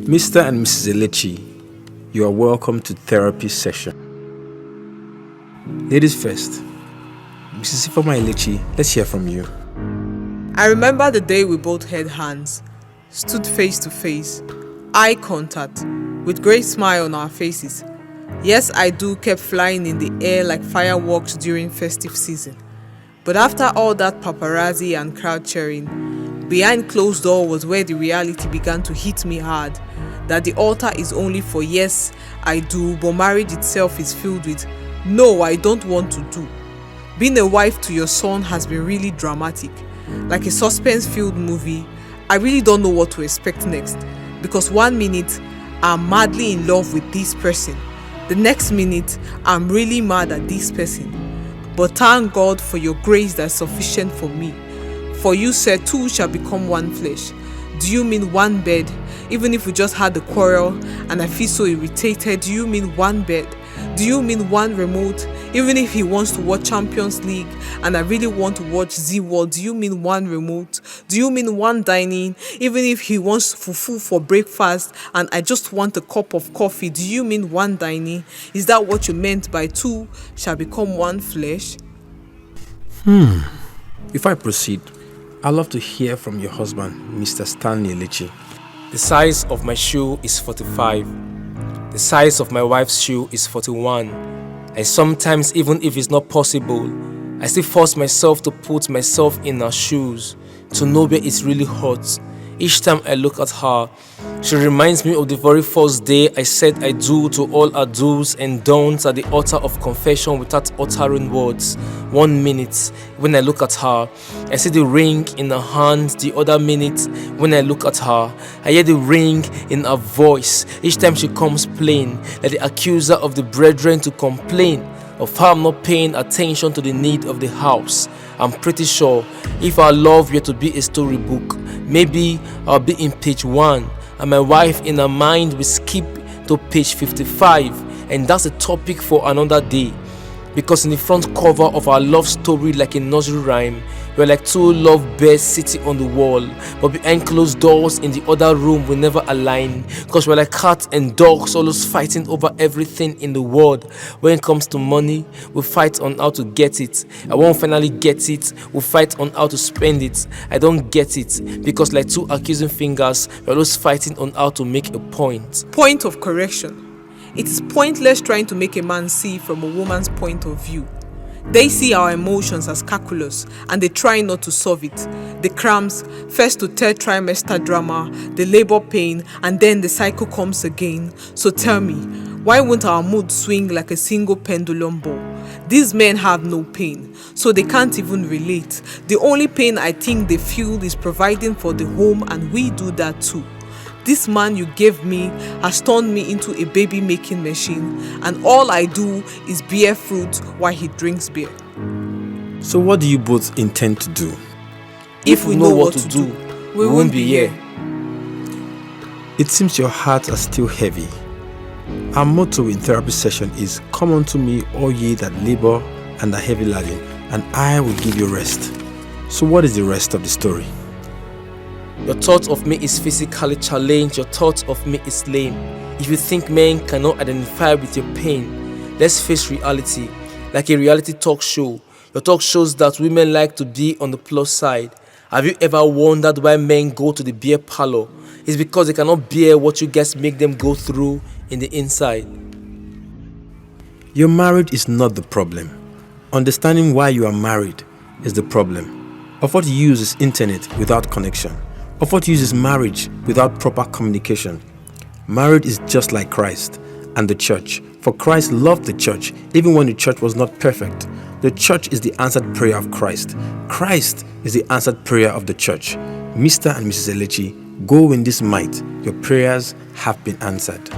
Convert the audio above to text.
Mr. and Mrs. Elechi, you are welcome to therapy session. Ladies first. Mrs. Ifeoma Elechi, let's hear from you. I remember the day we both held hands, stood face to face, eye contact, with great smile on our faces. Yes, I do kept flying in the air like fireworks during festive season. But after all that paparazzi and crowd cheering, behind closed door was where the reality began to hit me hard, that the altar is only for yes, I do, but marriage itself is filled with no, I don't want to do. Being a wife to your son has been really dramatic, like a suspense-filled movie. I really don't know what to expect next, because 1 minute I'm madly in love with this person, the next minute I'm really mad at this person. But thank God for your grace that's sufficient for me. For you said two shall become one flesh. Do you mean one bed? Even if we just had a quarrel and I feel so irritated, do you mean one bed? Do you mean one remote? Even if he wants to watch Champions League and I really want to watch Z World, do you mean one remote? Do you mean one dining? Even if he wants fufu for breakfast and I just want a cup of coffee, do you mean one dining? Is that what you meant by two shall become one flesh? If I proceed, I'd love to hear from your husband, Mr. Stanley Elechi. The size of my shoe is 45. The size of my wife's shoe is 41. And sometimes, even if it's not possible, I still force myself to put myself in her shoes to know where it's really hot. Each time I look at her, she reminds me of the very first day I said I do to all her do's and don'ts at the altar of confession without uttering words. 1 minute, when I look at her, I see the ring in her hand. The other minute, when I look at her, I hear the ring in her voice. Each time she comes plain, like the accuser of the brethren to complain of how I'm not paying attention to the need of the house. I'm pretty sure if our love were to be a storybook, maybe I'll be in page 1 and my wife in her mind will skip to page 55, and that's a topic for another day. Because in the front cover of our love story, like a nursery rhyme, we're like two lovebirds sitting on the wall, but behind closed doors in the other room we never align, because we're like cats and dogs always fighting over everything in the world. When it comes to money, we fight on how to get it. I won't finally get it, we fight on how to spend it. I don't get it, because like two accusing fingers, we're always fighting on how to make a point. Point of correction. It is pointless trying to make a man see from a woman's point of view. They see our emotions as calculus and they try not to solve it. The cramps, first to third trimester drama, the labor pain, and then the cycle comes again. So tell me, why won't our mood swing like a single pendulum ball? These men have no pain, so they can't even relate. The only pain I think they feel is providing for the home, and we do that too. This man you gave me has turned me into a baby making machine, and all I do is bear fruit while he drinks beer. So what do you both intend to do? If we know what to do, we won't be here. It seems your hearts are still heavy. Our motto in therapy session is, "Come unto me, all ye that labor and are heavy laden, and I will give you rest." So what is the rest of the story? Your thought of me is physically challenged. Your thought of me is lame. If you think men cannot identify with your pain, let's face reality. Like a reality talk show, your talk shows that women like to be on the plus side. Have you ever wondered why men go to the beer parlor? It's because they cannot bear what you guys make them go through in the inside. Your marriage is not the problem. Understanding why you are married is the problem. Of what uses internet without connection? Of what uses marriage without proper communication? Marriage is just like Christ and the church. For Christ loved the church even when the church was not perfect. The church is the answered prayer of Christ. Christ is the answered prayer of the church. Mr. and Mrs. Elechi, go in this might. Your prayers have been answered.